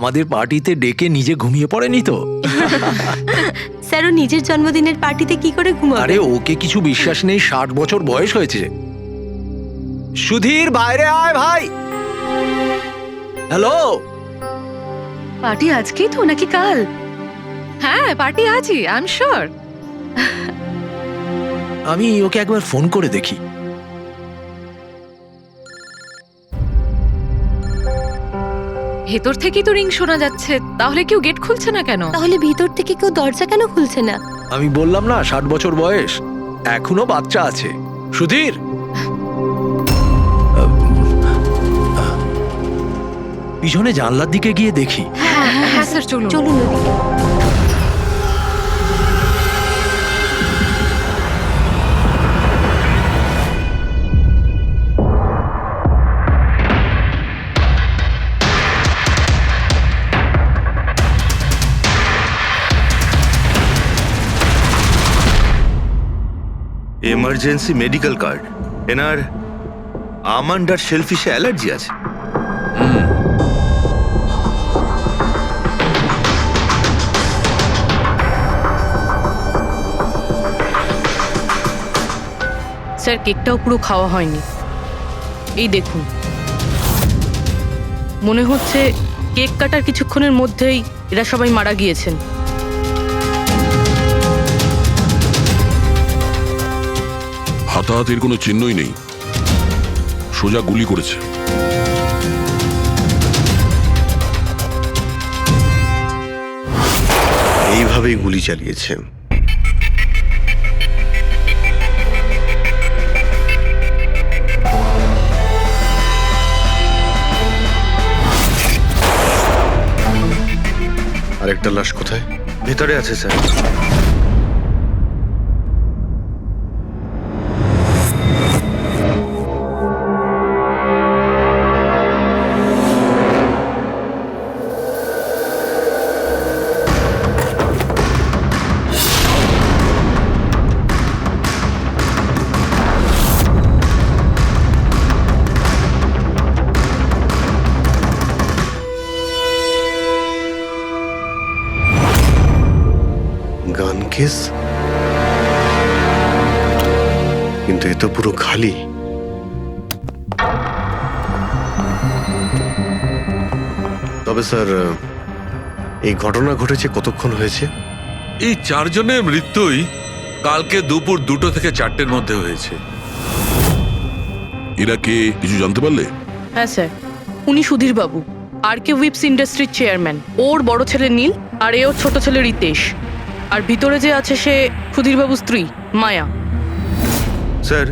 আমাদের পার্টিতে ডেকে নিজে ঘুমিয়ে পড়েনি তো? স্যার, ও নিজের জন্মদিনের পার্টিতে কি করে ঘুমাবে? আরে ওকে কিছু বিশ্বাস নেই, 60 বছর বয়স হয়েছে। সুধীর, বাইরে আয় ভাই। হ্যালো। পার্টি আজকেই তো নাকি কাল? হ্যাঁ, পার্টি আজই, আই এম শিওর। আমি ওকে একবার ফোন করে দেখি। ভেতর থেকেই তো রিং শোনা যাচ্ছে, তাহলে কেউ গেট খুলছে না কেন? তাহলে ভিতর থেকে কেউ দরজা কেন খুলছে না? আমি বললাম না 60 বছর বয়স, এখনো বাচ্চা আছে। সুধীর, পিছনে জানলার দিকে গিয়ে দেখি। হ্যাঁ স্যার, চলুন। চলুন ওদিকে। Emergency medical card. এনার আমন্ড আর শেলফিশে অ্যালার্জি আছে। স্যার, কেকটাও পুরো খাওয়া হয়নি। এই দেখুন, মনে হচ্ছে কেক কাটার কিছুক্ষণের মধ্যেই এরা সবাই মারা গিয়েছেন। হাতাহাতির কোনো চিহ্নই নেই, সোজা গুলি করেছে। এইভাবেই গুলি চালিয়েছে। আরেকটা লাশ কোথায়? ভেতরে আছে স্যার। গান কেস, কিন্তু এ তো পুরো খালি। তবে স্যার, এই ঘটনা ঘটেছে কতক্ষণ হয়েছে? এই 4 জনের মৃত্যুই কালকে দুপুর 2টো থেকে 4টের মধ্যে হয়েছে। এরা কে কিছু জানতে পারলে? হ্যাঁ স্যার, উনি সুধীর বাবু, আর কে উইপস ইন্ডাস্ট্রির চেয়ারম্যান। ওর বড় ছেলে নীল, আর এ ওর ছোট ছেলে রিতেশ। আর ভিতরে যে আছে সে সুধীর বাবুর স্ত্রী মায়া। স্যার,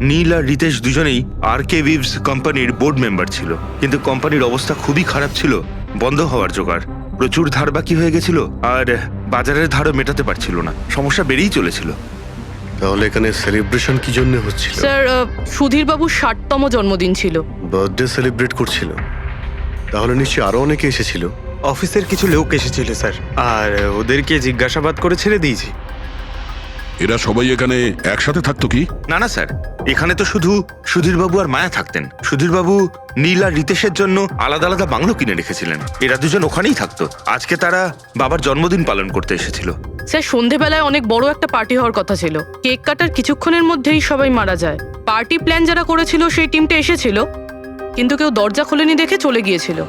নীল আর রিতেশ দুজনেই আর কে উইভস কোম্পানির বোর্ড মেম্বার ছিল, কিন্তু কোম্পানির অবস্থা খুবই খারাপ ছিল, বন্ধ হওয়ার জোগাড়। প্রচুর ধার বাকি হয়ে গেছিল, আর বাজারের ধারও মেটাতে পারছিল না, সমস্যা বেড়েই চলেছিল। তাহলে এখানে সেলিব্রেশন কি জন্য হচ্ছিল? স্যার, সুধীর বাবুর 60তম জন্মদিন ছিল। বার্থডে সেলিব্রেট করছিল। তাহলে নিশ্চয়ই আরো অনেকে এসেছিল। অফিসের কিছু লোক এসেছিল স্যার, আর ওদেরকে জিজ্ঞাসাবাদ করে ছেড়ে দিয়েছি। এরা সবাই এখানে একসাথে থাকতো কি? না না স্যার, এখানে তো শুধু সুধীরবাবু আর মায়া থাকতেন। সুধীরবাবু নীল আর রিতেশের জন্য আলাদা আলাদা বাংলো কিনে রেখেছিলেন, এরা দুজন ওখানেই থাকতো। আজকে তারা বাবার জন্মদিন পালন করতে এসেছিল। স্যার, সন্ধেবেলায় অনেক বড় একটা পার্টি হওয়ার কথা ছিল, কেক কাটার কিছুক্ষণের মধ্যেই সবাই মারা যায়। পার্টি প্ল্যান যারা করেছিল সেই টিমটা এসেছিল, কিন্তু কেউ দরজা খোলেনি দেখে চলে গিয়েছিল।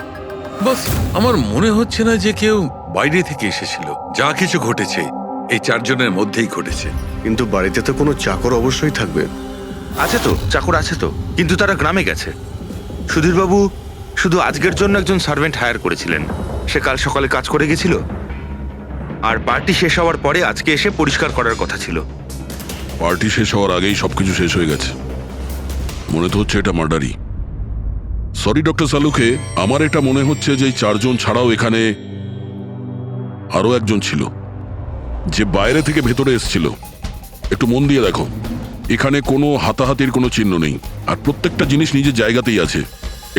বস, আমার মনে হচ্ছে না যে কেউ বাইরে থেকে এসেছিল। যা কিছু ঘটেছে এই 4 জনের মধ্যেই ঘটেছে। কিন্তু বাড়িতে তো কোনো চাকর অবশ্যই থাকবে। আছে তো, চাকর আছে তো, কিন্তু তারা গ্রামে গেছে। সুধীরবাবু শুধু আজকের জন্য একজন সার্ভেন্ট হায়ার করেছিলেন, সে কাল সকালে কাজ করে গেছিল, আর পার্টি শেষ হওয়ার পরে আজকে এসে পরিষ্কার করার কথা ছিল। পার্টি শেষ হওয়ার আগেই সবকিছু শেষ হয়ে গেছে। মনে তো হচ্ছে এটা মার্ডারই। সরি ডক্টর সালুকে, আমার এটা মনে হচ্ছে যে এই 4 জন ছাড়াও এখানে আরো একজন ছিল, যে বাইরে থেকে ভেতরে এসেছিল। একটু মন দিয়ে দেখো, এখানে কোনো হাতাহাতির কোনো চিহ্ন নেই, আর প্রত্যেকটা জিনিস নিজের জায়গাতেই আছে।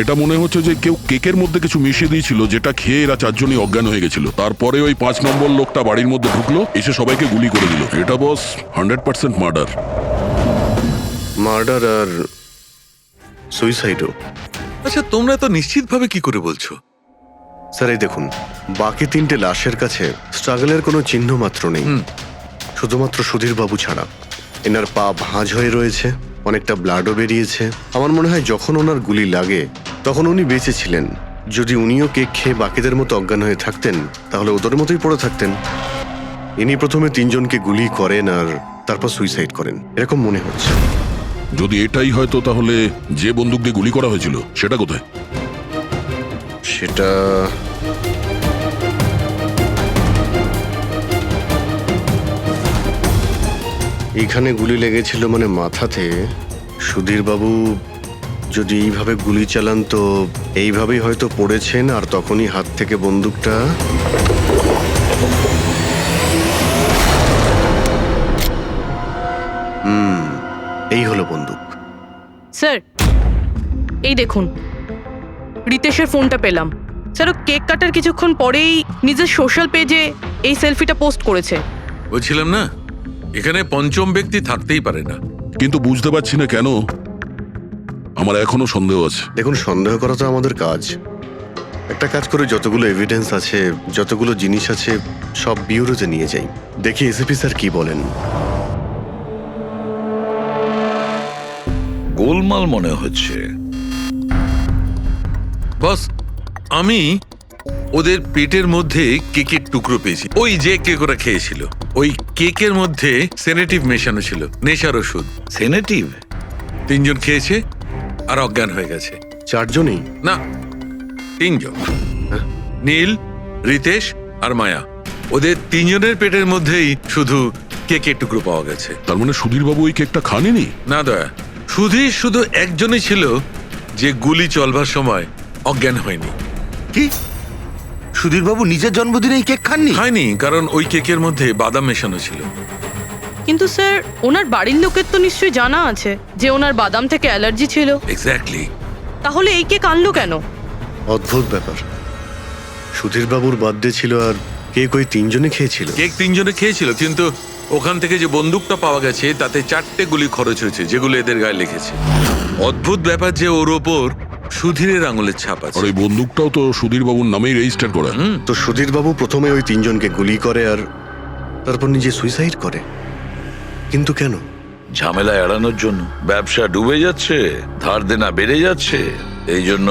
এটা মনে হচ্ছে যে কেউ কেকের মধ্যে কিছু মিশিয়ে দিয়েছিল, যেটা খেয়ে এরা 4 জনই অজ্ঞান হয়ে গেছিল। তারপরে ওই 5 নম্বর লোকটা বাড়ির মধ্যে ঢুকলো, এসে সবাইকে গুলি করে দিল। এটা বস 100% মার্ডার। মার্ডার আর সুইসাইডও। আচ্ছা, তোমরা তো নিশ্চিতভাবে কি করে বলছো? স্যার এই দেখুন, বাকি 3টে লাশের কাছে স্ট্রাগলের কোনো চিহ্ন মাত্র নেই, শুধুমাত্র সুধীর বাবু ছাড়া। এনার পা ভাঁজ হয়ে রয়েছে, অনেকটা ব্লাডও বেরিয়েছে। আমার মনে হয় যখন ওনার গুলি লাগে তখন উনি বেঁচে ছিলেন। যদি উনিও কেক খেয়ে বাকিদের মতো অজ্ঞান হয়ে থাকতেন তাহলে ওদের মতোই পড়ে থাকতেন। ইনি প্রথমে 3জনকে গুলি করেন আর তারপর সুইসাইড করেন, এরকম মনে হচ্ছে। যদি এটাই হয়তো তাহলে যে বন্দুক দিয়ে গুলি করা হয়েছিল সেটা কোথায়? সেটা এইখানে গুলি লেগেছিল মানে মাথাতে। সুধীর বাবু যদি এইভাবে গুলি চালান তো এইভাবেই হয়তো পড়েছেন আর তখনই হাত থেকে বন্দুকটা এই হলো বন্দুক। স্যার এই দেখুন, রিতেশের ফোনটা পেলাম। স্যার ও কেক কাটার কিছুক্ষণ পরেই নিজের সোশ্যাল পেজে এই সেলফিটা পোস্ট করেছে। বলছিলাম না, এখানে পঞ্চম ব্যক্তি থাকতেই পারে না। কিন্তু বুঝতে পারছি না কেন, আমার এখনো সন্দেহ আছে। দেখুন, সন্দেহ করা তো আমাদের কাজ। একটা কাজ করে যতগুলো এভিডেন্স আছে, যতগুলো জিনিস আছে, সব বিউরোতে নিয়ে যাই, দেখি এসিপি স্যার কি বলেন। গোলমাল মনে হচ্ছে। বস, আমি ওদের পেটের মধ্যে কেকের টুকরো পেয়েছি। ওই যে কেক ওরা খেয়েছিল, ওই কেকের মধ্যে সেনেটিভ মেশানো ছিল, নেশার ওষুধ। সেনেটিভ? 3জন খেয়েছে আর অজ্ঞান হয়ে গেছে। 4জনই? না, 3জন। নীল, রিতেশ আর মায়া, ওদের 3জনের পেটের মধ্যেই শুধু কেকের টুকরো পাওয়া গেছে। তার মানে সুধীর বাবু ওই কেকটা খাননি? না দয়া, শুধু একজনই ছিল যে গুলি চলবার সময় অজ্ঞান হয়নি। কি? সুধীরবাবু নিজের জন্মদিনে এই কেক খাননি? হয়নি, কারণ ওই কেকের মধ্যে বাদাম মেশানো ছিল। কিন্তু স্যার ওনার বাড়ির লোকের তো নিশ্চয়ই জানা আছে যে ওনার বাদাম থেকে অ্যালার্জি ছিল। এক্স্যাক্টলি। তাহলে এই কেক আনলো কেন? অদ্ভুত ব্যাপার। সুধীর বাবুর বার্থডে ছিল আর কেক ওই 3জনে খেয়েছিল। কেক 3জনে খেয়েছিল, কিন্তু ওখান থেকে যে বন্দুকটা পাওয়া গেছে তাতে 4টে গুলি খরচ হয়েছে, যেগুলো এদের গায়ে লেগেছে। অদ্ভুত ব্যাপার যে ওর ওপর সুধীরের আঙুলের ছাপ আর আছে। ওই বন্দুকটাও তো সুধীর বাবুর নামেই রেজিস্টার করা। তো সুধীর বাবু প্রথমে ওই 3জনকে গুলি করে আর তারপর নিজে সুইসাইড করে, কিন্তু কেন? ঝামেলা এড়ানোর জন্য। ব্যবসা ডুবে যাচ্ছে, ধার দেনা বেড়ে যাচ্ছে, এই জন্য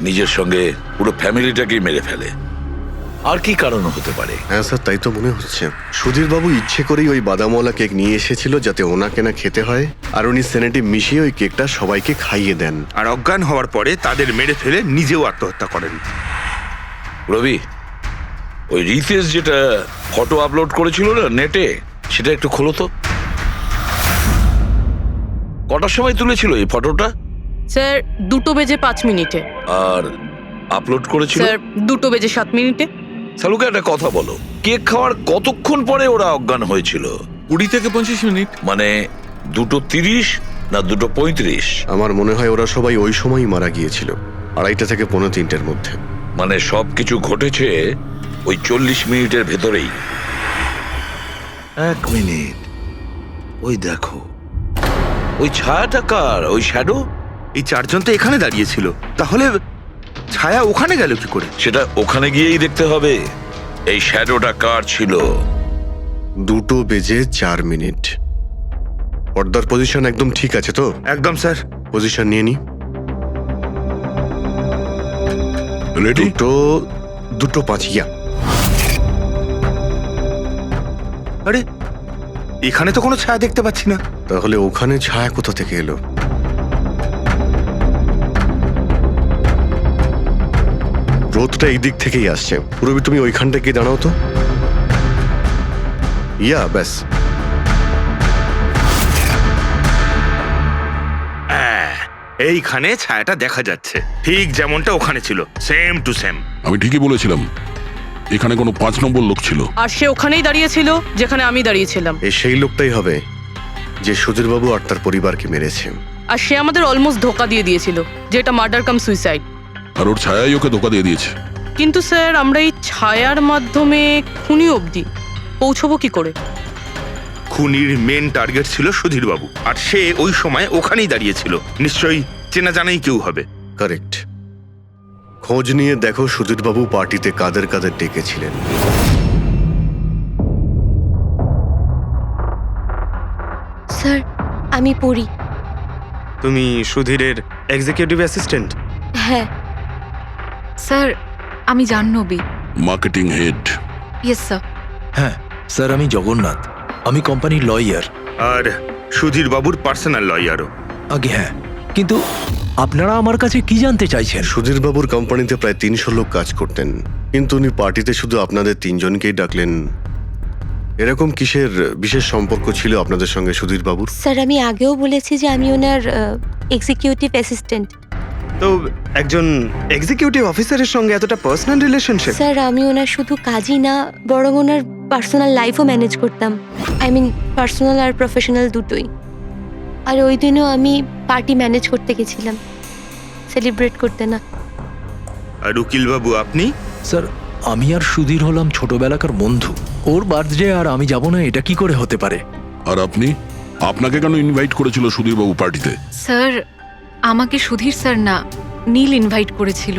নিজের সঙ্গে পুরো ফ্যামিলিটাকেই মেরে ফেলে। আর কি কারণ হতে পারে? হ্যাঁ স্যার, তাই তো মনে হচ্ছে। সুধীর বাবু ইচ্ছে করেই ওই বাদামওয়ালা কেক নিয়ে এসেছিল যাতে ওনাকে না খেতে হয়, আর উনি সেনেটিভ মিশিয়ে ওই কেকটা সবাইকে খাইয়ে দেন। আর অজ্ঞান হওয়ার পরে তাদের মেরে ফেলে নিজেও আত্মহত্যা করেন। রবি, ওই রিতেশ যেটা ফটো আপলোড করেছিল না নেটে, সেটা একটু খোলো তো। কটার সময় তুলেছিল এই ফটোটা? স্যার 2:05 আর আপলোড করেছিল? স্যার 2:07। সালুকে একটা কথা বলো, কেক খাওয়ার কতক্ষণ পরে ওরা অজ্ঞান হয়েছিল? 20 থেকে 25 মিনিট। মানে 2:30 না 2:35? আমার মনে হয় ওরা সবাই ওই সময়ই মারা গিয়েছিল, 2:30 থেকে 3:45-এর মধ্যে। মানে সবকিছু ঘটেছে ওই 40 মিনিটের ভেতরেই। 1 মিনিট, ওই দেখো, ওই ছায়াটা কার? ওই শ্যাডো? এই 4জন তো এখানে দাঁড়িয়েছিল, তাহলে ছায়া ওখানে গেল কি করে? সেটা ওখানে গিয়েই দেখতে হবে। এই শ্যাডোটা কার ছিল? 2:04। পর্দার পজিশন একদম ঠিক আছে তো? একদম স্যার। পজিশন নিয়ে নি। রেডি? 2:05। ইয়া। আরে, এখানে তো কোনো ছায়া দেখতে পাচ্ছি না। তাহলে ওখানে ছায়া কোথা থেকে এলো? রোদটা এই দিক থেকেই আসছে। পুরবি, তুমি ওইখানটা গিয়ে দাঁড়াও তো। ইয়া, ব্যাস। এইখানে ছায়াটা দেখা যাচ্ছে, ঠিক যেমনটা ওখানে ছিল, সেম টু সেম। আমি ঠিকই বলেছিলাম, এখানে কোনো 5 নম্বর লোক ছিল। আর সে ওখানেই দাঁড়িয়েছিল যেখানে আমি দাঁড়িয়েছিলাম। এই সেই লোকটাই হবে যে সুধীরবাবু আর তার পরিবারকে মেরেছে। আর সে আমাদের অলমোস্ট ধোকা দিয়ে দিয়েছিল যে এটা মার্ডার কাম সুইসাইড। আর ওর ছায়াই ওকে ধোকা দিয়ে দিয়েছে। কিন্তু স্যার আমরা এই ছায়ার মাধ্যমে খুনি অবধি পৌঁছবো কি করে? খুনির মেন টার্গেট ছিল সুধীরবাবু, আর সে ওই সময় ওখানেই দাঁড়িয়েছিল। নিশ্চয়ই চেনা জানাই কেউ হবে। কারেক্ট। খোঁজ নিয়ে দেখো সুধীরবাবু পার্টিতে কাদের কাদের ডেকেছিলেন। স্যার আমি পড়ি। তুমি সুধীরের এক্সিকিউটিভ অ্যাসিস্ট্যান্ট? হ্যাঁ। স্যার আমি Jahnavi. Marketing head. Yes sir. হ্যাঁ স্যার, আমি জগন্নাথ, আমি কোম্পানির লয়ার। আর সুধীর বাবুর পার্সোনাল লয়ারও। আগে হ্যাঁ, কিন্তু আপনারা আমার কাছে কি জানতে চাইছেন? সুধীরবাবুর কোম্পানিতে প্রায় 300 লোক কাজ করতেন, কিন্তু উনি পার্টিতে শুধু আপনাদের 3 জনকেই ডাকলেন। এরকম কিসের বিশেষ সম্পর্ক ছিল আপনাদের সঙ্গে সুধীরবাবুর? স্যার আমি আগেও বলেছি যে আমি ওনার এক্সিকিউটিভ অ্যাসিস্ট্যান্ট। তো একজন এক্সিকিউটিভ অফিসারের সঙ্গে এতটা পার্সোনাল রিলেশনশিপ? স্যার আমি ওনার শুধু কাজই না, বরং ওনার পার্সোনাল লাইফও ম্যানেজ করতাম। আই মিন পার্সোনাল আর প্রফেশনাল দুটোই। আর ওই দিনও আমি পার্টি ম্যানেজ করতে গেছিলাম, সেলিব্রেট করতে না। আর উকিল বাবু আপনি? স্যার আমি আর সুধীর হলাম ছোটবেলাকার বন্ধু। ওর বার্থডে আর আমি যাব না, এটা কি করে হতে পারে? আর আপনি, আপনাকে কেন ইনভাইট করেছিল সুধীরবাবু পার্টিতে? স্যার আমাকে সুধীর স্যার না, নীল ইনভাইট করেছিল।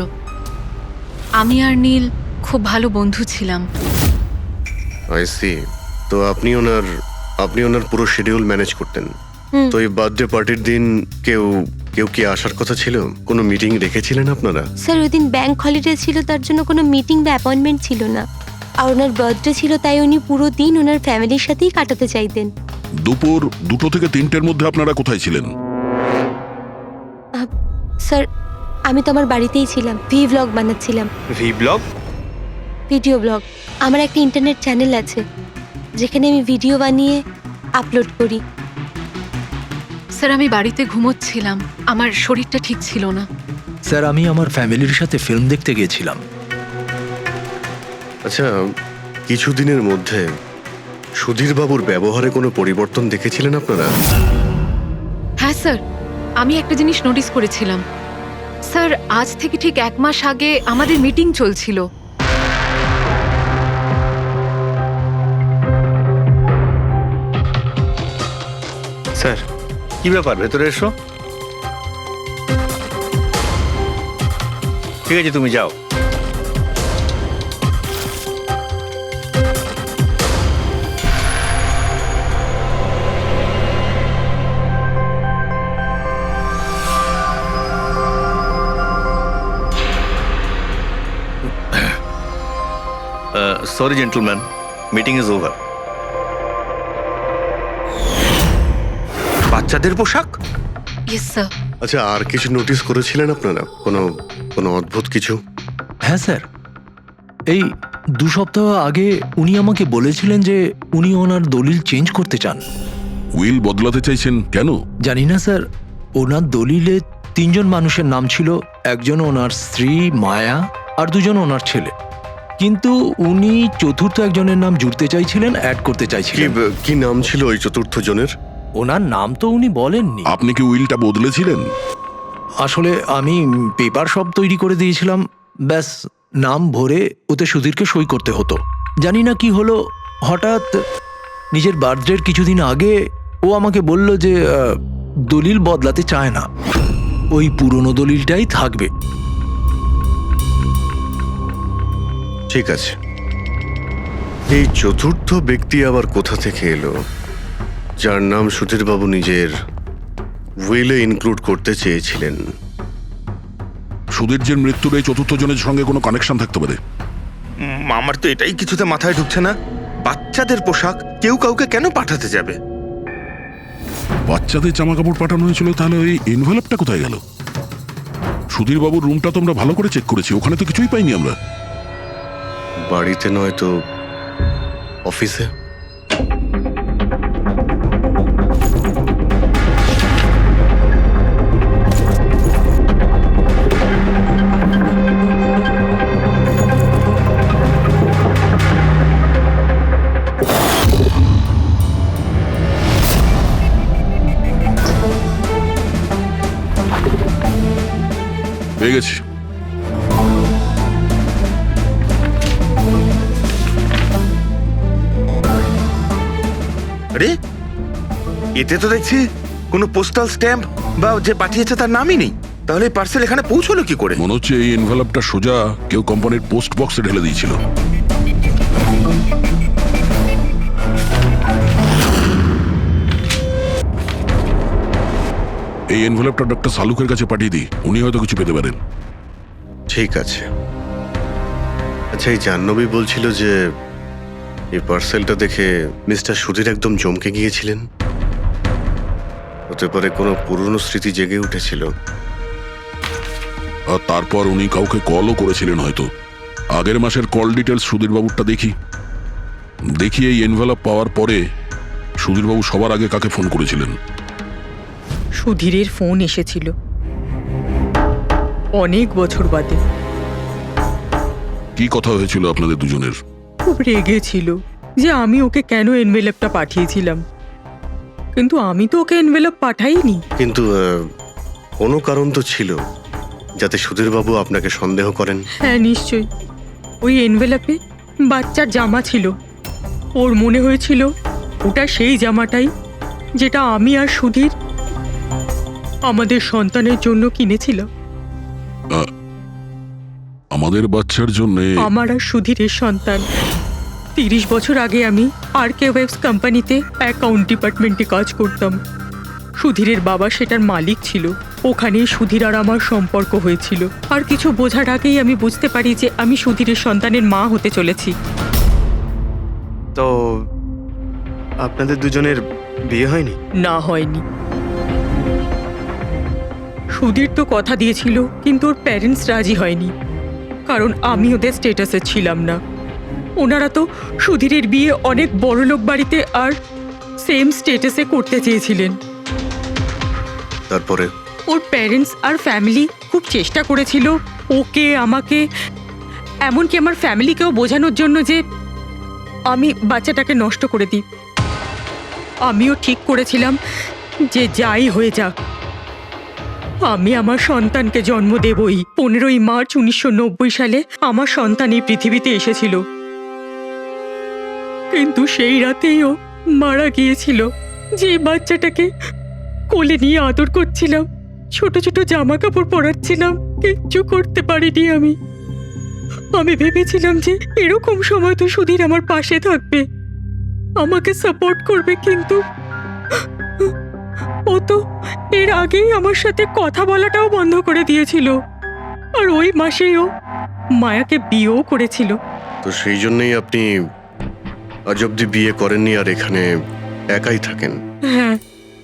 আমি আর নীল খুব ভালো বন্ধু ছিলাম। I see. তো আপনি ওনার পুরো শিডিউল ম্যানেজ করতেন। তো এই বার্থডে পার্টির দিন কেউ কি আসার কথা ছিল? কোনো মিটিং রেখেছিলেন আপনারা? স্যার ওই দিন ব্যাংক হলিডে ছিল, তার জন্য কোনো মিটিং বা অ্যাপয়েন্টমেন্ট ছিল না। আর ওনার বার্থডে ছিল, তাই উনি পুরো দিন ওনার ফ্যামিলির সাথেই কাটাতে চাইতেন। দুপুর 2টো থেকে 3টের মধ্যে আপনারা কোথায় ছিলেন? স্যার আমি তো আমার বাড়িতেই ছিলাম, ভ্লগ বানাচ্ছিলাম। ব্লগ? Video blog. আমার একটা ইন্টারনেট চ্যানেল আছে যেখানে আমি ভিডিও বানিয়ে আপলোড করি। স্যার আমি বাড়িতে ঘুমোচ্ছিলাম, আমার শরীরটা ঠিক ছিল না। স্যার আমি আমার ফ্যামিলির সাথে ফিল্ম দেখতে গিয়েছিলাম। আচ্ছা, কিছুদিনের মধ্যে সুধীরবাবুর ব্যবহারে কোনো পরিবর্তন দেখেছিলেন আপনারা? হ্যাঁ স্যার, আমি একটা জিনিস নোটিস করেছিলাম। স্যার আজ থেকে ঠিক 1 মাস আগে আমাদের মিটিং চলছিল। স্যার কি ব্যাপার, ভেতরে এসো। ঠিক আছে তুমি যাও। Sorry gentleman, meeting is over. বাচ্চাদের পোশাক? Yes sir. আচ্ছা, আর কিছু নোটিস করেছিলেন আপনারা? কোনো অদ্ভুত কিছু? হ্যাঁ স্যার, এই 2 সপ্তাহ আগে উনি আমাকে বলেছিলেন যে উনি ওনার দলিল চেঞ্জ করতে চান। উইল বদলাতে চাইছেন কেন? জানি না স্যার, ওনার দলিলে 3 জন মানুষের নাম ছিল, একজন ওনার স্ত্রী মায়া আর 2 জন ওনার ছেলে। কিন্তু উনি চতুর্থ একজনের নাম জুড়তে চাইছিলেন, অ্যাড করতে চাইছিলেন। কি নাম ছিল ওই চতুর্থ জনের? ওনার নাম তো উনি বলেননি। আপনি কি উইলটা বদলেছিলেন? আসলে আমি পেপার সব তৈরি করে দিয়েছিলাম, ব্যাস নাম ভরে ওতে সুধীরকে সই করতে হতো। জানি না কি হলো, হঠাৎ নিজের বার্থডের কিছুদিন আগে ও আমাকে বলল যে দলিল বদলাতে চায় না, ওই পুরনো দলিলটাই থাকবে। ঠিক আছে, এই চতুর্থ ব্যক্তি আবার কোথা থেকে এলো যার নাম সুধীরবাবু নিজের উইলে ইনক্লুড করতে চেয়েছিলেন? সুধীর মৃত্যুর এই চতুর্থ জনের সঙ্গে কোনো কানেকশন থাকতে পারে। আমার তো এটাই কিছুতে মাথায় ঢুকছে না। বাচ্চাদের পোশাক কেউ কাউকে কেন পাঠাতে যাবে? বাচ্চাদের জামা কাপড় পাঠানো হয়েছিল, তাহলে ওই এনভেলপটা কোথায় গেল? সুধীর বাবুর রুমটা তো আমরা ভালো করে চেক করেছি, ওখানে তো কিছুই পাইনি আমরা। বাড়িতে নয় তো অফিসে? পেয়ে গেছি। আরে এতে তো দেখছি কোনো পোস্টাল স্ট্যাম্প বা যে পাঠিয়েছে তার নামই নেই। তাহলে পার্সেল এখানে পৌঁছলো কি করে? মনে হচ্ছে এই এনভেলপটা সোজা কেউ কোম্পানির পোস্ট বক্সে ঢেলে দিয়েছিল। এই এনভেলপটা ডক্টর সালুকের কাছে পাঠিয়ে দিই, উনি হয়তো কিছু পেতে পারেন। ঠিক আছে। আচ্ছা, এই জাহ্নবী বলছিল যে এই পার্সেলটা দেখে মিস্টার সুধীর একদম চমকে গিয়েছিলেন। হতে পারে কোনো পুরনো স্মৃতি জেগে উঠেছিল। আর তারপর উনি কাউকে কলও করেছিলেন হয়তো। আগের মাসের কল ডিটেলস সুধীরবাবুরটা দেখি এই এনভেলপ পাওয়ার পরে সুধীরবাবু সবার আগে কাকে ফোন করেছিলেন? সুধীরের ফোন এসেছিল অনেক বছর বাদে। কি কথা হয়েছিল আপনাদের দুজনের? খুব রেগেছিল যে আমি ওকে কেন এনভেলপটা পাঠিয়েছিলাম, কিন্তু আমি তো ওকে এনভেলপ পাঠাইনি। কিন্তু কোনো কারণ তো ছিল যাতে সুধীরবাবু আপনাকে সন্দেহ করেন। হ্যাঁ নিশ্চয়ই, ওই এনভেলপে বাচ্চার জামা ছিল। ওর মনে হয়েছিল ওটা সেই জামাটাই যেটা আমি আর সুধীর আমাদের সন্তানের জন্য কিনেছিলাম। আমাদের বাচ্চার জন্য? আমার আর সুধীরের সন্তান। 30 বছর আগে আমি আরকে ওয়েবস কোম্পানিতে অ্যাকাউন্ট ডিপার্টমেন্টে কাজ করতাম। সুধীরের বাবা সেটার মালিক ছিল। ওখানেই সুধীর আর আমার সম্পর্ক হয়েছিল। আর কিছু বোঝার আগেই আমি বুঝতে পারি যে আমি সুধীরের সন্তানের মা হতে চলেছি। তো আপনাদের দুজনের বিয়ে হয়নি? না, হয়নি। সুধীর তো কথা দিয়েছিল, কিন্তু ওর প্যারেন্টস রাজি হয়নি, কারণ আমি ওদের স্টেটাসে ছিলাম না। ওনারা তো সুধীরের বিয়ে অনেক বড়লোক বাড়িতে আর সেম স্টেটাসে করতে চেয়েছিলেন। তারপরে ওর প্যারেন্টস আর ফ্যামিলি খুব চেষ্টা করেছিল ওকে, আমাকে, এমনকি আমার ফ্যামিলিকেও বোঝানোর জন্য যে আমি বাচ্চাটাকে নষ্ট করে দিই। আমিও ঠিক করেছিলাম যে যাই হয়ে যাক আমি আমার সন্তানকে জন্ম দেবই। 15ই মার্চ 1990 সালে আমার সন্তান এই পৃথিবীতে এসেছিল, কিন্তু সেই রাতেই ও মারা গিয়েছিল। যে বাচ্চাটাকে কোলে নিয়ে আদর করছিলাম, ছোট ছোট জামা কাপড় পরাচ্ছিলাম, কিচ্ছু করতে পারিনি আমি। আমি ভেবেছিলাম যে এরকম সময় তো সুধীর আমার পাশে থাকবে, আমাকে সাপোর্ট করবে, কিন্তু ও তো এর আগেই আমার সাথে কথা বলাটাও বন্ধ করে দিয়েছিল। আর ওই মাসেই ও মায়াকে বিয়েও করেছিল। তো সেই জন্যই আপনি আজ অব্দি বিয়ে করেননি আর এখানে একাই থাকেন? হ্যাঁ।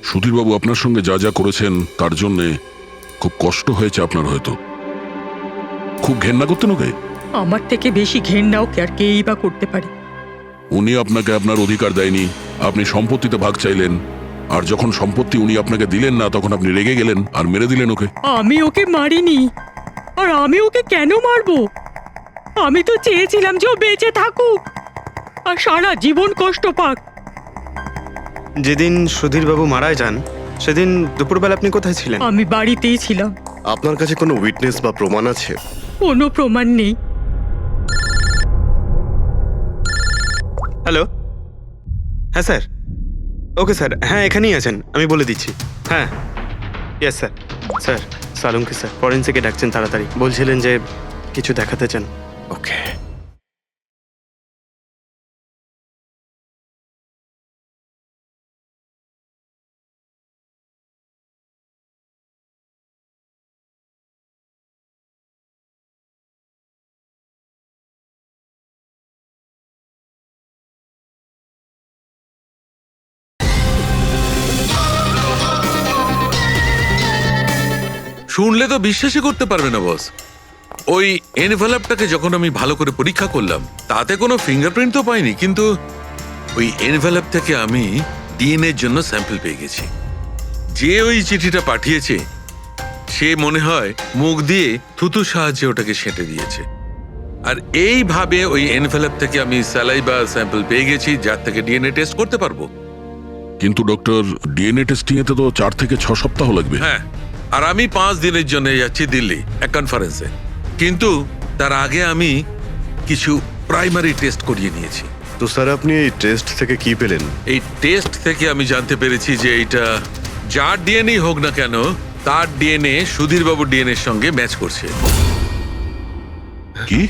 সুধীরবাবু আপনার সঙ্গে যা যা করেছেন তার জন্য খুব কষ্ট হয়েছে আপনার, হয়তো খুব ঘেন্না করতেন ওকে। আমার থেকে বেশি ঘেন্নাও কে আর কেই বা করতে পারে। উনি আপনাকে আপনার অধিকার দেয়নি, আপনি সম্পত্তিতে ভাগ চাইলেন, আর যখন সম্পত্তি উনি আপনাকে দিলেন না তখন আপনি রেগে গেলেন আর মেরে দিলেন ওকে। আমি ওকে মারিনি, আর আমি ওকে কেন মারবো? আমি তো চেয়েছিলাম যে ও বেঁচে থাকুক আর সারা জীবন কষ্ট পাক। যেদিন সুধীরবাবু মারা যান সেদিন দুপুরবেলা আপনি কোথায় ছিলেন? আমি বাড়িতেই ছিলাম। আপনার কাছে কোনো উইটনেস বা প্রমাণ আছে? কোনো প্রমাণ নেই। হ্যালো, হ্যাঁ স্যার। ওকে স্যার, হ্যাঁ এখানেই আছেন, আমি বলে দিচ্ছি। হ্যাঁ, ইয়েস স্যার। স্যার সালুমকে স্যার ফরেন্সিকে ডাকছেন তাড়াতাড়ি, বলছিলেন যে কিছু দেখাতে চান। ওকে। শুনলে তো বিশ্বাসই করতে পারবে না বস। ওই এনভেলপটাকে যখন আমি ভালো করে পরীক্ষা করলাম তাতে কোনো ফিঙ্গারপ্রিন্ট তো পাইনি, কিন্তু ওই এনভেলপ থেকে আমি ডিএনএ এর জন্য স্যাম্পল পেয়ে গেছি। যে ওই চিঠিটা পাঠিয়েছে সে মনে হয় মুখ দিয়ে থুতুর সাহায্যে ওটাকে সেঁটে দিয়েছে। আর এইভাবে ওই এনভেলপ থেকে আমি স্যালাইভা স্যাম্পল পেয়ে গেছি, যার থেকে ডিএনএ টেস্ট করতে পারবো। কিন্তু ডক্টর, ডিএনএ টেস্টিং এতে তো 4 থেকে 6 সপ্তাহ লাগবে। হ্যাঁ, আর আমি 5 দিনের জন্য যাচ্ছি দিল্লি এক কনফারেন্সে, কিন্তু তার আগে আমি কিছু প্রাইমারি টেস্ট করিয়ে নিয়েছি। তো স্যার আপনি এই টেস্ট থেকে কি পেলেন? এই টেস্ট থেকে আমি জানতে পেরেছি যে এটা যার ডিএনএ হোক না কেন তার ডিএনএ সুধীর বাবুর ডিএনএ এর সঙ্গে ম্যাচ করছে। কি?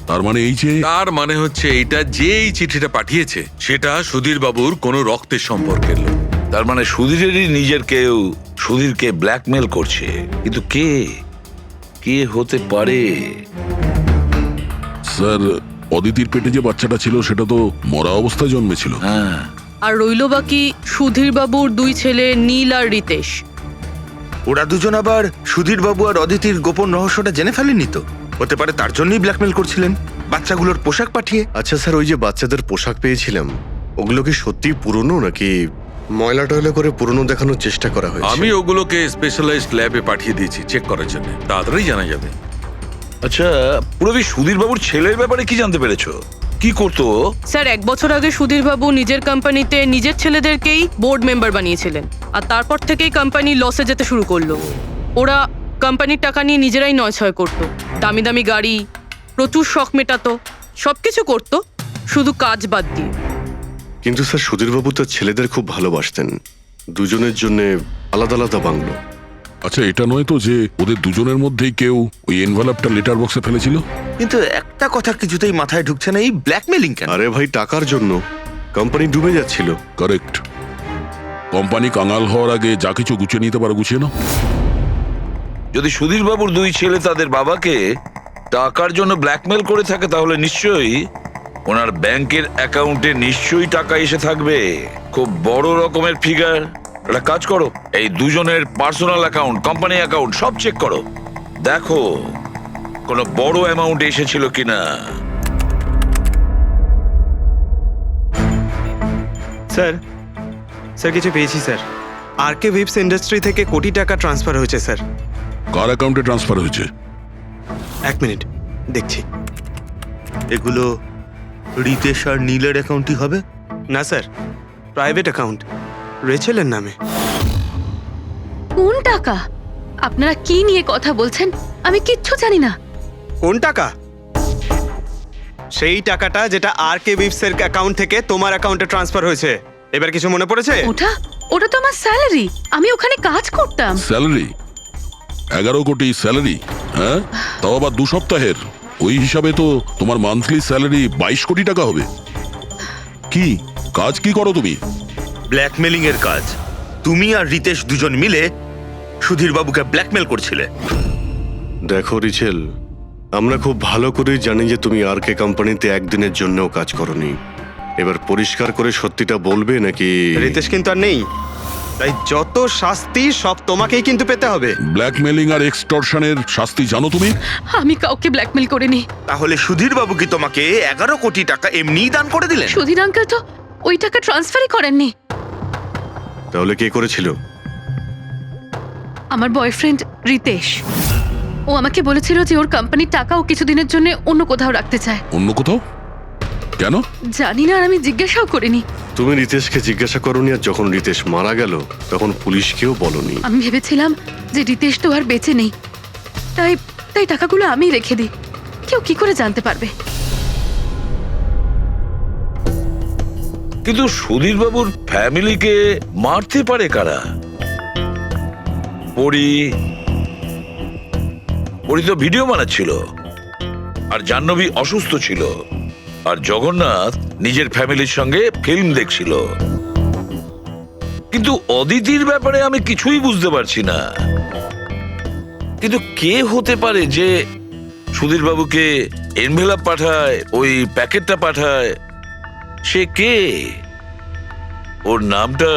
তার মানে এই যে তার মানে হচ্ছে এটা যে এই চিঠিটা পাঠিয়েছে সেটা সুধীর বাবুর কোনো রক্তের সম্পর্কের লোক। তার মানে সুধীরেরই নিজের কেউ সুধীরকে ব্ল্যাকমেল করছে, কিন্তু কে কে হতে পারে? স্যার, অদিতির পেটে যে বাচ্চাটা ছিল সেটা তো মরা অবস্থায় জন্মেছিল। হ্যাঁ, আর রইল বাকি সুধীর বাবুর দুই ছেলে নীল আর রিতেশ। ওরা দুজন আবার সুধীর বাবু আর অদিতির গোপন রহস্যটা জেনে ফেলেননি তো? হতে পারে তার জন্যই ব্ল্যাকমেল করছিলেন, বাচ্চাগুলোর পোশাক পাঠিয়ে। আচ্ছা স্যার, ওই যে বাচ্চাদের পোশাক পেয়েছিলাম, ওগুলো কি সত্যি পুরনো নাকি ময়লা টয়লা করে পুরনো দেখানোর চেষ্টা করা হয়েছে? আমি ওগুলোকে স্পেশালাইজড ল্যাবে পাঠিয়ে দিয়েছি চেক করার জন্য, তাড়াতাড়ি জানা যাবে। আচ্ছা, পুরবি সুধীর বাবুর ছেলের ব্যাপারে কি জানতে পেরেছো? কি করতো? স্যার 1 বছর আগে সুধীর বাবু নিজের কোম্পানিতে নিজের ছেলেদেরকেই বোর্ড মেম্বার বানিয়েছিলেন, আর তারপর থেকেই কোম্পানি লসে যেতে শুরু করলো। ওরা কোম্পানির টাকা নিয়ে নিজেরাই নয়ছয় করতো, দামি দামি গাড়ি, প্রচুর শখ মেটাতো, সবকিছু করতো শুধু কাজ বাদ দিয়ে। কিন্তু স্যার, সুধীরবাবু তার ছেলেদের খুব ভালোবাসতেন, দুজনের জন্য আলাদা আলাদা বাংলো। আচ্ছা, এটা নয় তো যে ওদের দুজনের মধ্যেই কেউ ওই এনভেলপটা লেটার বক্সে ফেলেছিল? কিন্তু একটা কথা কিছুতেই মাথায় ঢুকছে না, এই ব্ল্যাকমেলিং কেন? আরে ভাই, টাকার জন্য। কোম্পানি ডুবে যাচ্ছিল। কারেক্ট। কোম্পানি কাঙাল হওয়ার আগে যা কিছু গুছিয়ে নিতে পারো গুছিয়ে নাও। যদি সুধীর বাবুর দুই ছেলে তাদের বাবাকে টাকার জন্য ব্ল্যাকমেল করে থাকে, তাহলে নিশ্চয়ই ওনার ব্যাংকের অ্যাকাউন্টে নিশ্চয়ই টাকা এসে থাকবে, খুব বড় রকমের ফিগার। একটা কাজ করো, এই দুজনের পার্সোনাল অ্যাকাউন্ট, কোম্পানি অ্যাকাউন্ট সব চেক করো, দেখো কোনো বড় অ্যামাউন্ট এসেছিল কিনা। স্যার, স্যার কিছু পেয়েছি স্যার। আরকে উইপস ইন্ডাস্ট্রি থেকে কোটি টাকা ট্রান্সফার হয়েছে স্যার। কার অ্যাকাউন্টে ট্রান্সফার হয়েছে? 1 মিনিট দেখছি। এগুলো রিতেশ আর নীলের অ্যাকাউন্টই হবে? না স্যার, প্রাইভেট অ্যাকাউন্ট, রেচেলের নামে। কোন টাকা? আপনারা কি নিয়ে কথা বলছেন? আমি কিচ্ছু জানি না। কোন টাকা? সেই টাকাটা যেটা আরকে উইপস এর অ্যাকাউন্ট থেকে তোমার অ্যাকাউন্টে ট্রান্সফার হয়েছে। এবার কিছু মনে পড়েছে? ওটা ওটা তো আমার স্যালারি, আমি ওখানে কাজ করতাম। স্যালারি? 11 কোটি স্যালারি? হ্যাঁ, তাও আবার 2 সপ্তাহের। ওই হিসাবে তো তোমার মান্থলি স্যালারি 22 কোটি টাকা হবে। কি কাজ কি করো তুমি? ব্ল্যাকমেলিং এর কাজ। তুমি আর রিতেশ দুজন মিলে সুধীর বাবুকে ব্ল্যাকমেল করছিলে। দেখো রিচেল, আমরা খুব ভালো করেই জানি যে তুমি আরকে কোম্পানিতে একদিনের জন্যও কাজ করনি। এবার পরিষ্কার করে সত্যিটা বলবে নাকি? রিতেশ কিন্তু আর নেই, তাই যত শাস্তি সব তোমাকেই কিন্তু পেতে হবে। ব্ল্যাকমেলিং আর এক্সটর্শনের শাস্তি জানো তুমি? আমি কাউকে ব্ল্যাকমেল করিনি। তাহলে সুধীর বাবু কি তোমাকে 11 কোটি টাকা এমনিই দান করে দিলেন? সুধীর আঙ্কেল তো ওই টাকা ট্রান্সফারই করেননি। তাহলে কে করেছিল? আমার বয়ফ্রেন্ড রিতেশ। ও আমাকে বলেছিল যে ওর কোম্পানির টাকা ও কিছুদিনের জন্য অন্য কোথাও রাখতে চায়। অন্য কোথাও? কেন? জানি না, আর আমি জিজ্ঞাসাও করিনি। তুমি রিতেশকে জিজ্ঞাসা করনি, আর যখন রিতেশ মারা গেল তখন পুলিশকেও বলনি। আমি ভেবেছিলাম যে রিতেশ তো আর বেঁচে নেই, তাই তাই টাকাগুলো আমি রেখে দিই। কেউ কি করে জানতে পারবে? কিন্তু সুধীর বাবুর ফ্যামিলিকে মারতে পারে কারা? পরি তো ভিডিও বানাচ্ছিল, আর জাহ্নবী অসুস্থ ছিল, আর জগন্নাথ নিজের ফ্যামিলির সঙ্গে ফিল্ম দেখছিল। কিন্তু অদিতির ব্যাপারে আমি কিছুই বুঝতে পারছি না। কিন্তু কে হতে পারে যে সুধীর বাবুকে এনভেলপ পাঠায়, ওই প্যাকেটটা পাঠায়? সে কে? ওর নামটা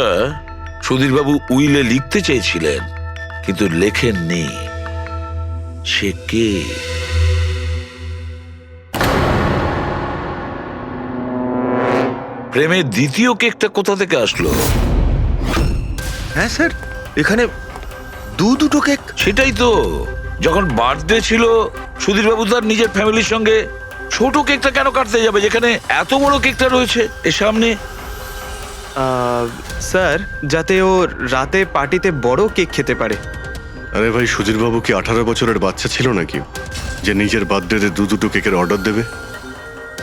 সুধীর বাবু উইলে লিখতে চেয়েছিলেন, কিন্তু লেখেননি। সে কে? প্রেমের দ্বিতীয় কেকটা কোথা থেকে আসলো? হ্যাঁ স্যার, এখানে দুটো কেক। সেটাই তো, যখন বার্থডে ছিল সুধীর বাবু তার নিজের ফ্যামিলির সঙ্গে, ছোট কেকটা কেন কাটতে যাবে যেখানে এত বড় কেকটা রয়েছে এর সামনে? স্যার, যাতে ও রাতে পার্টিতে বড় কেক খেতে পারে। আরে ভাই, সুধীরবাবু কি 18 বছরের বাচ্চা ছিল নাকি যে নিজের বার্থডেতে দুটো কেকের অর্ডার দেবে?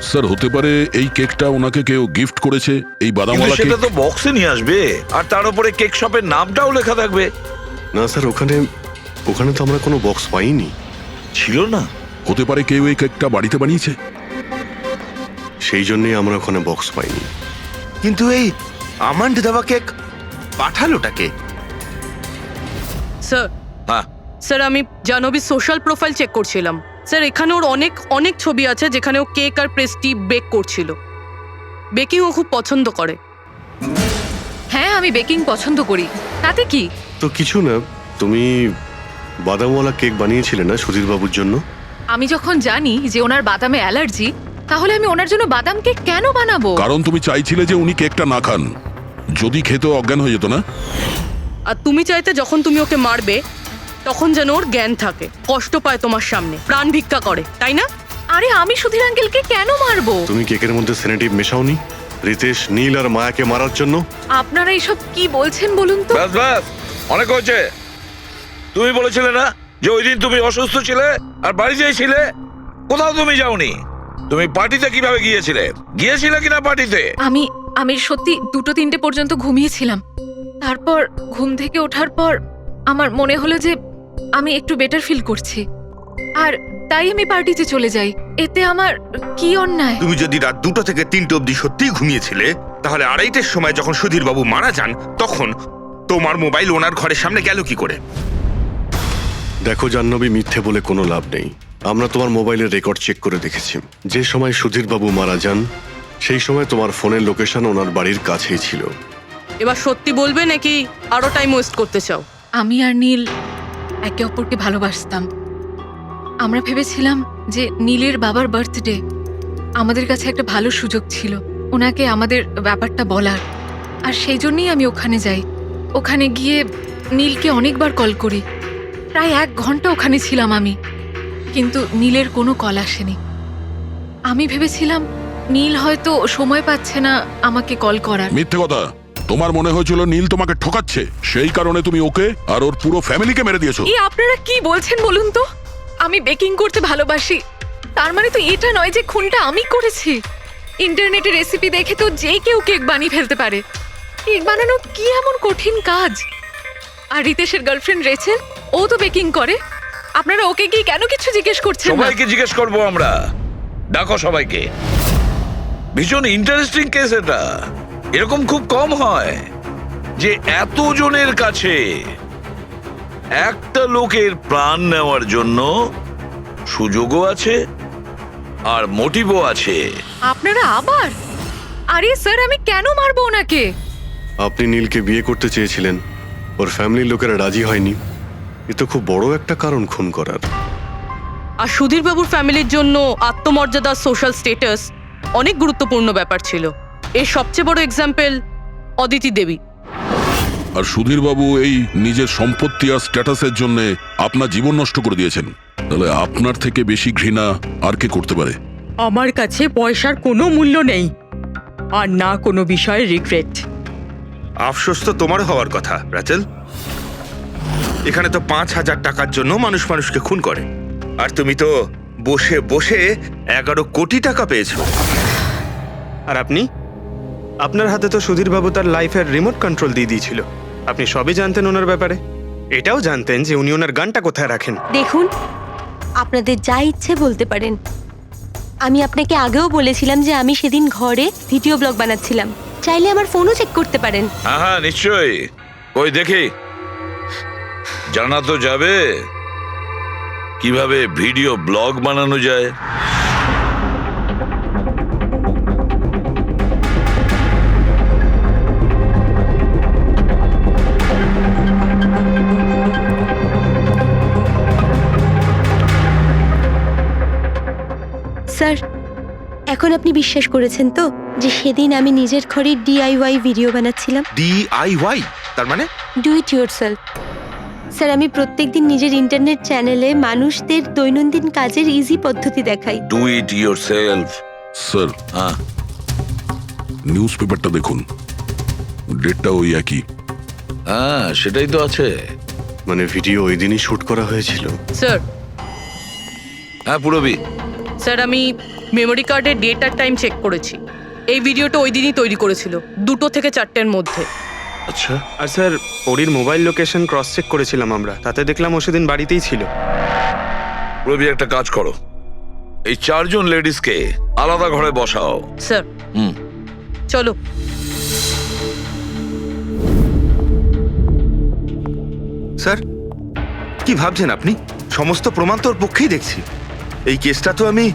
স্যার হতে পারে এই কেকটা ওনাকে কেউ গিফট করেছে, এই কিন্তু বাদামওয়ালা কেক। সেটা তো বক্সে নিয়ে আসবে, আর তার উপরে কেক শপের নামটাও লেখা থাকবে। না স্যার, ওখানে ওখানে তো আমরা কোনো বক্স পাইনি। ছিল না? হতে পারে কেউ এই কেকটা বাড়িতে বানিয়েছে। সেই জন্যই আমরা ওখানে বক্স পাইনি। কিন্তু এই আমন্ড দেওয়া কেক পাঠালোটাকে? স্যার, হ্যাঁ, স্যার আমি জাহ্নবীর সোশ্যাল প্রোফাইল চেক করছিলাম। স্যার এখানে ওর অনেক অনেক ছবি আছে যেখানে ও কেক আর পেস্ট্রি বেক করছিল। বেকিং ও খুব পছন্দ করে। হ্যাঁ আমি বেকিং পছন্দ করি, তাতে কি? তো কিছু না, তুমি বাদামওয়ালা কেক বানিয়েছিলে না সুধীর বাবুর জন্য? আমি যখন জানি যে ওনার বাদামে অ্যালার্জি, তাহলে আমি ওনার জন্য বাদাম কেক কেন বানাবো? কারণ তুমি চাইছিলে যে উনি কেকটা না খান, যদি খেত অজ্ঞান হয়ে যেত না। আর তুমি চাইতে যখন তুমি ওকে মারবে তখন যেন ওর জ্ঞান থাকে, কষ্ট পায় তোমার সামনে, প্রাণ ভিক্ষা করে, তাই না? আরে আমি সুধীর আঙ্কেলকে কেন মারবো? তুমি কেকের মধ্যে সেনেটিভ মেশাওনি রিতেশ, নীল আর মায়াকে মারার জন্য? আপনারা এইসব কি বলছেন বলুন তো? ব্যাস ব্যাস, অনেক হয়েছে। তুমি বলেছিলে না যে ওই দিন তুমি অসুস্থ ছিলে আর বাড়িতেই ছিলে? কোথাও তুমি যাওনি। তুমি পার্টিতে কিভাবে গিয়েছিলে কিনা পার্টিতে? আমি সত্যি 2-3 পর্যন্ত ঘুমিয়েছিলাম। তারপর ঘুম থেকে ওঠার পর আমার মনে হলো যে আমি একটু বেটার ফিল করছি, আর তাই আমি পার্টিতে চলে যাই। এতে আমার কি অন্যায়? তুমি যদি রাত 2টো থেকে 3টে অবধি সত্যিই ঘুমিয়েছিলে, তাহলে 2:30টার সময় যখন সুধীর বাবু মারা যান তখন তোমার মোবাইল ওনার ঘরের সামনে গেল কি করে? দেখো জাহ্নবী, মিথ্যে বলে কোনো লাভ নেই। আমরা তোমার মোবাইলের রেকর্ড চেক করে দেখেছি। যে সময় সুধীর বাবু মারা যান সেই সময় তোমার ফোনের লোকেশন ওনার বাড়ির কাছেই ছিল। এবার সত্যি বলবে নাকি আরো টাইম ওয়েস্ট করতে চাও? আমি আর নীল একে অপরকে ভালোবাসতাম। আমরা ভেবেছিলাম যে নীলের বাবার বার্থডে, আমাদের কাছে একটা ভালো সুযোগ ছিল ওনাকে আমাদের ব্যাপারটা বলার, আর সেই জন্যই আমি ওখানে যাই। ওখানে গিয়ে নীলকে অনেকবার কল করি, প্রায় 1 ঘন্টা ওখানে ছিলাম আমি, কিন্তু নীলের কোনো কল আসেনি। আমি ভেবেছিলাম নীল হয়তো সময় পাচ্ছে না আমাকে কল করার। মিথ্যে কথা। তোমার মনে হয়েছিল নীল তোমাকে ঠকাচ্ছে, সেই কারণে তুমি ওকে আর ওর পুরো ফ্যামিলিকে মেরে দিয়েছো। এই আপনারা কি বলছেন বলুন তো? আমি বেকিং করতে ভালোবাসি, তার মানে তো এটা নয় যে খুনটা আমি করেছি। ইন্টারনেটে রেসিপি দেখে তো যে কেউ কেক বানিয়ে ফেলতে পারে। কেক বানানো কি এমন কঠিন কাজ? আর রিতেশের গার্লফ্রেন্ড রেচেল, ও তো বেকিং করে। আপনারা ওকে কি কেন কিছু জিজ্ঞেস করছেন না? সবাইকে জিজ্ঞেস করবো আমরা। ডাকো সবাইকে। ভীষণ ইন্টারেস্টিং কেস এটা। এরকম খুব কম হয় যে এতজনের কাছে একটা লোকের প্রাণ নেওয়ার জন্য সুযোগও আছে আর মোটিভও আছে। আপনারা আবার? আরে স্যার, আমি কেন মারবো ওনাকে? আপনি নীলকে বিয়ে করতে চেয়েছিলেন, ওর ফ্যামিলির লোকেরা রাজি হয়নি। এ তো খুব বড় একটা কারণ খুন করার। আর সুধীর বাবুর ফ্যামিলির জন্য আত্মমর্যাদা, সোশ্যাল স্ট্যাটাস অনেক গুরুত্বপূর্ণ ব্যাপার ছিল। এর সবচেয়ে বড় এক্সাম্পল অদিতি দেবী। আর সুধীর বাবু এই নিজের সম্পত্তি আর স্ট্যাটাসের জন্য আপনার জীবন নষ্ট করে দিয়েছেন। তাহলে আপনার থেকে বেশি ঘৃণা আর কে করতে পারে? আমার কাছে পয়সার কোনো মূল্য নেই, আর না কোনো বিষয়ে রিগ্রেট। আফসোস তো তোমার হওয়ার কথা রাচেল। এখানে তো 5,000 টাকার জন্য মানুষ মানুষকে খুন করে, আর তুমি তো বসে বসে 11 কোটি টাকা পেয়েছো। আর আপনি? আপনার হাতে তো সুধীর বাবু তার লাইফের রিমোট কন্ট্রোল দিয়ে দিয়েছিল। আপনি সবই জানতেন ওনার ব্যাপারে। এটাও জানতেন যে উনি ওনার গানটা কোথায় রাখেন। দেখুন, আপনাদের যা ইচ্ছে বলতে পারেন। আমি আপনাকে আগেও বলেছিলাম যে আমি সেদিন ঘরে ভিডিও ব্লগ বানাচ্ছিলাম, চাইলে আমার ফোনও চেক করতে পারেন। হ্যাঁ হ্যাঁ, নিশ্চয়ই। ওই দেখি, জানা তো যাবে কিভাবে ভিডিও ব্লগ বানানো যায়। স্যার, এখন আপনি বিশ্বাস করেছেন তো যে সেদিন আমি নিজের ঘরে DIY ভিডিও বানাচ্ছিলাম? DIY তার মানে? Do it yourself. স্যার, আমি প্রত্যেকদিন নিজের ইন্টারনেট চ্যানেলে মানুষদের দৈনন্দিন কাজের ইজি পদ্ধতি দেখাই। Do it yourself. স্যার, হ্যাঁ, নিউজ পেপারটা দেখুন, ডেটটা ওই একই। হ্যাঁ সেটাই তো আছে। মানে ভিডিও ওই দিনই শুট করা হয়েছিল? স্যার, হ্যাঁ পুরবি। স্যার আমি মেমোরি কার্ডের ডেট আর টাইম চেক করেছি। এই ভিডিওটা ওই দিনই তৈরি করেছিল, 2টো থেকে 4টের মধ্যে। আচ্ছা, আর স্যার পরির মোবাইল লোকেশন ক্রস চেক করেছিলাম আমরা, তাতে দেখলাম ও সেদিন বাড়িতেই ছিল। রবি একটা কাজ করো, এই 4 জন লেডিসকে আলাদা ঘরে বসাও। স্যার হুম। চলো। স্যার কি ভাবছেন আপনি? সমস্ত প্রমাণ তোর পক্ষেই দেখছি। এই কেসটা তো আমি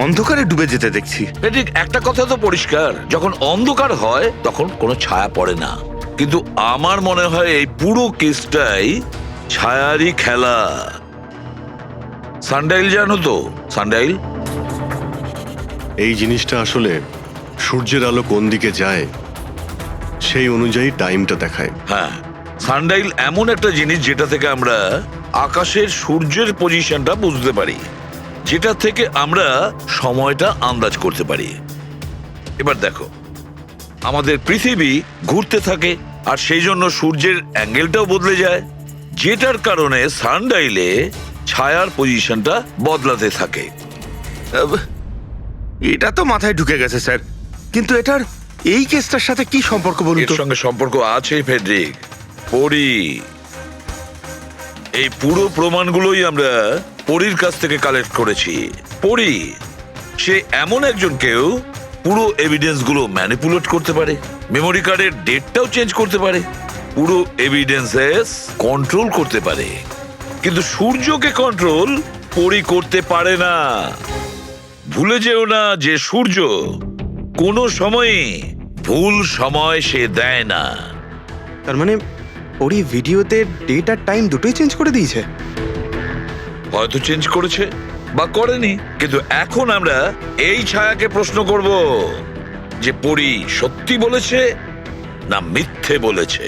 অন্ধকারে ডুবে যেতে দেখছি। ঠিক একটা কথা তো পরিষ্কার, যখন অন্ধকার হয় তখন কোনো ছায়া পড়ে না, কিন্তু আমার মনে হয় এই পুরো কেসটাই ছায়ারই খেলা। সানডাইল জানো তো? সানডাইল এই জিনিসটা আসলে সূর্যের আলো কোন দিকে যায় সেই অনুযায়ী টাইমটা দেখায়। হ্যাঁ, সানডাইল এমন একটা জিনিস যেটা থেকে আমরা আকাশের সূর্যের পজিশনটা বুঝতে পারি, যেটা থেকে আমরা সময়টা আন্দাজ করতে পারি। এবার দেখো, আমাদের পৃথিবী ঘুরতে থাকে আর সেই জন্য সূর্যের অ্যাঙ্গেলটাও বদলে যায়, যেটার কারণে সানডাইলে ছায়ার পজিশনটা বদলাতে থাকে। এটা তো মাথায় ঢুকে গেছে স্যার, কিন্তু এটার এই কেসটার সাথে কি সম্পর্ক বলুন এর তো? সঙ্গে সম্পর্ক আছে ফেডরিক। পরি, এই পুরো প্রমাণগুলোই আমরা পরীর কাছ থেকে কালেক্ট করেছি। পরি সে এমন একজন কেউ পুরো এভিডেন্স গুলো ম্যানিপুলেট করতে পারে, মেমোরি কার্ডের ডেটটাও চেঞ্জ করতে পারে, পুরো এভিডেন্সেস কন্ট্রোল করতে পারে, কিন্তু সূর্যকে কন্ট্রোল পরি করতে পারে না। ভুলে যেও না যে সূর্য কোনো সময়ে ভুল সময় সে দেয় না। তার মানে পরি ভিডিওতে ডেট আর টাইম দুটোই চেঞ্জ করে দিয়েছে? হয়তো চেঞ্জ করেছে বা করেনি, কিন্তু এখন আমরা এই ছায়াকে প্রশ্ন করব যে পরি সত্যি বলেছে না মিথ্যে বলেছে।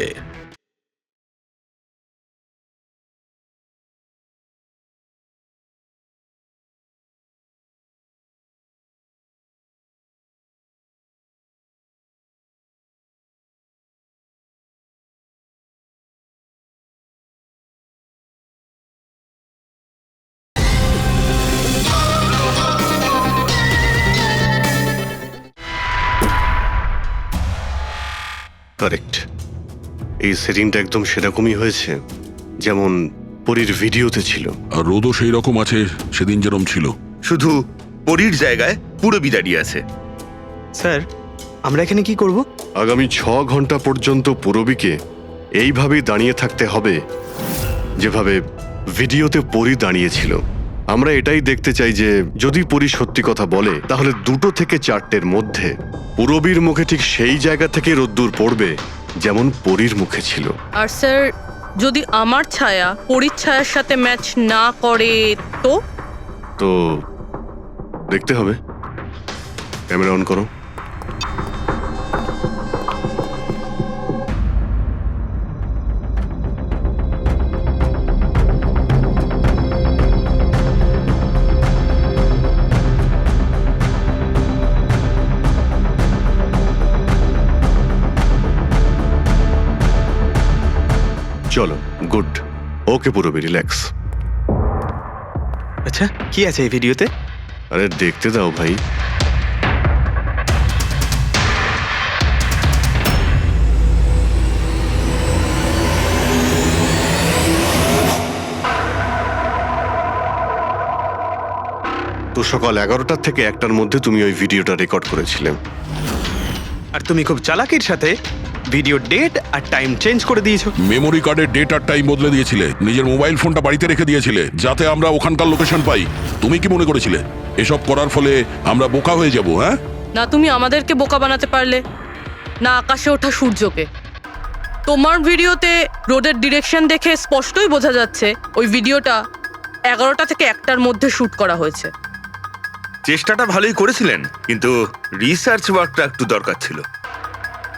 কারেক্ট, এই সেটিংটা একদম সেরকমই হয়েছে যেমন পরীর ভিডিওতে ছিল। আর রোদও সেই রকম আছে সেদিন যেরকম ছিল। শুধু পরীর জায়গায় পুরবি দাঁড়িয়ে আছে। স্যার আমরা এখানে কি করব? আগামী 6 ঘন্টা পর্যন্ত পুরবীকে এইভাবেই দাঁড়িয়ে থাকতে হবে যেভাবে ভিডিওতে পরী দাঁড়িয়েছিল। আমরা এটাই দেখতে চাই যে যদি পরী সত্যি কথা বলে তাহলে 2টো থেকে 4টের মধ্যে পুরবীর মুখে ঠিক সেই জায়গা থেকে রোদ্দুর পড়বে যেমন পরীর মুখে ছিল। আর স্যার যদি আমার ছায়া পরীর ছায়ার সাথে ম্যাচ না করে তো? তো দেখতে হবে। ক্যামেরা অন করো। চলো, গুড। ওকে পুরবী, রিল্যাক্স। আচ্ছা কি আছে এই ভিডিওতে? আরে দেখতে দাও ভাই। তো সকাল 11টা থেকে 1টার মধ্যে তুমি ওই ভিডিওটা রেকর্ড করেছিলে। আর তুমি খুব চালাকির সাথে ভিডিও ডেট আর টাইম চেঞ্জ করে দিয়েছো। মেমোরি কার্ডের ডেট আর টাইম বদলে দিয়েছিলে, নিজের মোবাইল ফোনটা বাড়িতে রেখে দিয়েছিলে যাতে আমরা ওখানকার লোকেশন পাই। তুমি কি মনে করেছিলে এসব করার ফলে আমরা বোকা হয়ে যাব? হ্যাঁ, না তুমি আমাদেরকে বোকা বানাতে পারলে, না আকাশে ওঠা সূর্যকে। তোমার ভিডিওতে রোডের ডিরেকশন দেখে স্পষ্টই বোঝা যাচ্ছে ওই ভিডিওটা 11টা থেকে 1টার মধ্যে শুট করা হয়েছে। চেষ্টাটা ভালোই করেছিলেন, কিন্তু রিসার্চ ওয়ার্কটা একটু দরকার ছিল।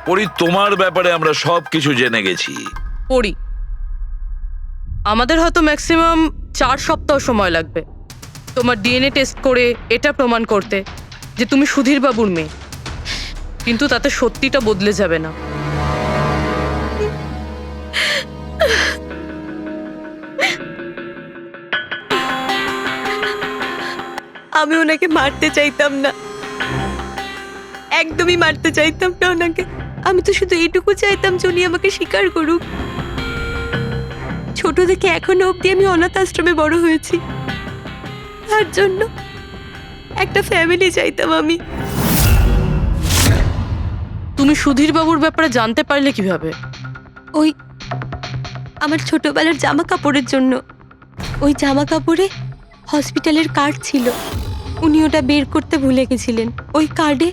পরি তোমার ব্যাপারে আমরা সবকিছু জেনে গেছি। পড়ি আমাদের হয়তো ম্যাক্সিমাম 4 সপ্তাহ সময় লাগবে তোমার ডিএনএ টেস্ট করে এটা প্রমাণ করতে যে তুমি সুধীর বাবুর মেয়ে, কিন্তু তাতে সত্যিটা বদলে যাবে না। আমি ওনাকে মারতে চাইতাম না, একদমই মারতে চাইতাম না ওনাকে। আমি তো শুধু এইটুকু চাইতাম যে উনি আমাকে স্বীকার করুক। ছোট থেকে এখনো অবধি আমি অনাথ আশ্রমে বড় হয়েছি, তার জন্য একটা ফ্যামিলি চাইতাম আমি। তুমি সুধীর বাবুর ব্যাপারে জানতে পারলে কিভাবে? ওই আমার ছোটবেলার জামা কাপড়ের জন্য। ওই জামা কাপড়ে হসপিটালের কার্ড ছিল, উনি ওটা বের করতে ভুলে গেছিলেন। ওই কার্ডে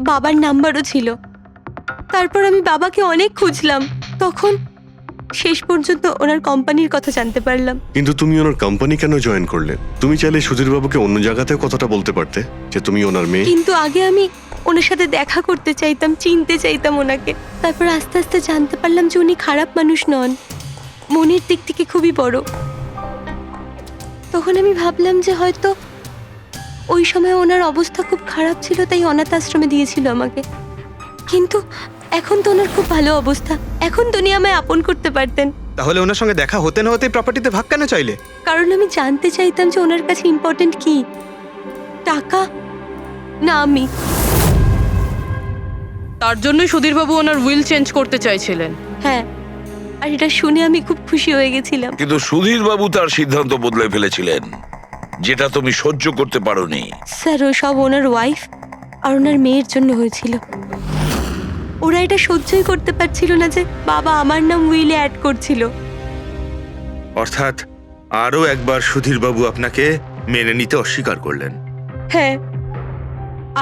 বাবার নাম্বারও ছিল। তারপর আমি বাবাকে অনেক খুঁজলাম, তখন শেষ পর্যন্ত ওনার কোম্পানির কথা জানতে পারলাম। কিন্তু তুমি ওনার কোম্পানি কেন জয়েন করলে? তুমি চাইলে সুধীরবাবুকে অন্য জায়গাতেও কথাটা বলতে পারতে যে তুমি ওনার মেয়ে। কিন্তু আগে আমি ওনার সাথে দেখা করতে চাইতাম, চিনতে চাইতাম ওনাকে। তারপর আস্তে আস্তে জানতে পারলাম যে উনি খারাপ মানুষ নন, মনের দিক থেকে খুবই বড়। তখন আমি ভাবলাম যে হয়তো ওই সময় ওনার অবস্থা খুব খারাপ ছিল, তাই অনাথ আশ্রমে দিয়েছিল আমাকে। কিন্তু এখন তো ওনার খুব ভালো অবস্থা, এখন তো উনি আমায় আপন করতে পারতেন। তাহলে ওনার সঙ্গে দেখা হতে না হতেই প্রপার্টিতে ভাগ কেন চাইলে? কারণ আমি জানতে চাইতাম যে ওনার কাছে ইম্পর্টেন্ট কি, টাকা না আমি। তার জন্যই সুধীর বাবু ওনার উইল চেঞ্জ করতে চাইছিলেন। হ্যাঁ, আর এটা শুনে আমি খুব খুশি হয়ে গেছিলাম। কিন্তু সুধীর বাবু তার সিদ্ধান্ত বদলে ফেলেছিলেন, যেটা তুমি সহ্য করতে পারোনি। স্যার, ও সব ওনার ওয়াইফ আর ওনার মেয়ের জন্য হয়েছিল। ওরা এটা সহ্যই করতে পারছিল না যে বাবা আমার নাম উইলে অ্যাড করছিল। অর্থাৎ আরও একবার সুধীরবাবু আপনাকে মেনে নিতে অস্বীকার করলেন। হ্যাঁ,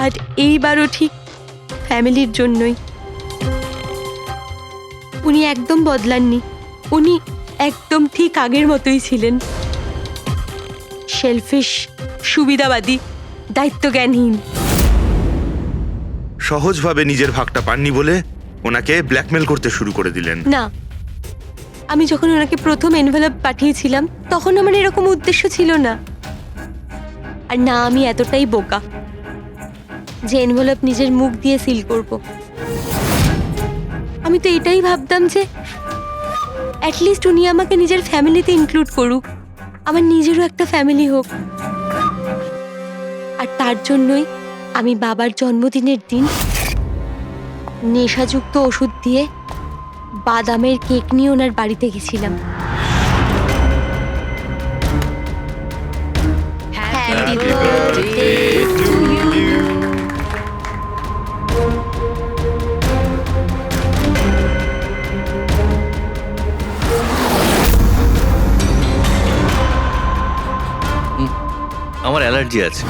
আর এইবারও ঠিক ফ্যামিলির জন্যই। উনি একদম বদলাননি, উনি একদম ঠিক আগের মতোই ছিলেন। সেলফিশ, সুবিধাবাদী, দায়িত্বজ্ঞানহীন। সহজভাবে নিজের ভাগটা পাননি বলে ওনাকে ব্ল্যাকমেল করতে শুরু করে দিলেন। না, আমি যখন ওনাকে প্রথম এনভেলপ পাঠিয়েছিলাম তখন আমার এরকম উদ্দেশ্য ছিল না। আর না আমি এতটাই বোকা যে এনভেলপ নিজের মুখ দিয়ে সিল করব। আমি তো এটাই ভাবতাম যে অ্যাটলিস্ট উনি আমাকে নিজের ফ্যামিলিতে ইনক্লুড করুক, আমার নিজেরও একটা ফ্যামিলি হোক। আর তার জন্যই আমি বাবার জন্মদিনের দিন নেশাযুক্ত ওষুধ দিয়ে বাদামের কেক নিয়ে ওনার বাড়িতে গেছিলাম। Happy birthday to you. আমার অ্যালার্জি আছে।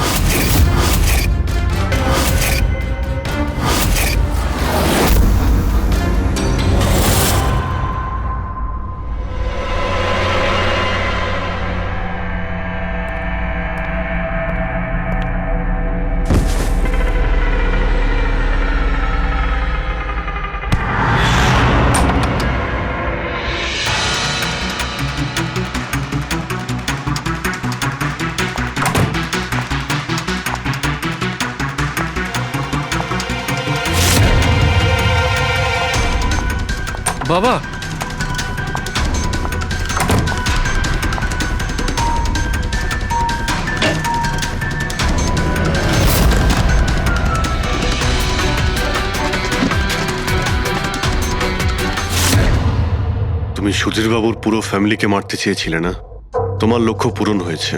বাবা, তুমি সুধীরবাবুর পুরো ফ্যামিলিকে মারতে চেয়েছিলে না? তোমার লক্ষ্য পূরণ হয়েছে।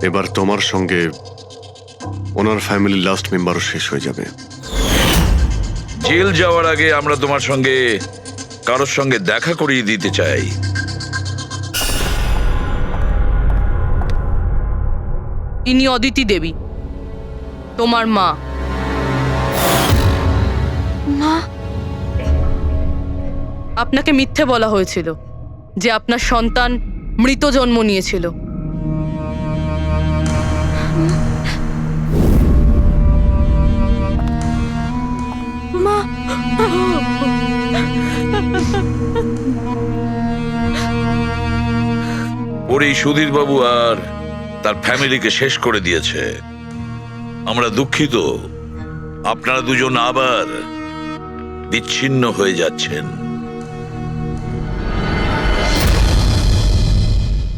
এবার তোমার সঙ্গে ওনার ফ্যামিলির লাস্ট মেম্বারও শেষ হয়ে যাবে। জেল যাওয়ার আগে আমরা তোমার সঙ্গে কারোর সঙ্গে দেখা করিয়ে দিতে চাই। ইনি অদিতি দেবী, তোমার মা। মা, আপনাকে মিথ্যে বলা হয়েছিল যে আপনার সন্তান মৃত জন্ম নিয়েছিল। মা, ওর এই সুধীর বাবু আর তার ফ্যামিলিকে শেষ করে দিয়েছে। আমরা দুঃখিত, আপনারা দুজন আবার বিচ্ছিন্ন হয়ে যাচ্ছেন।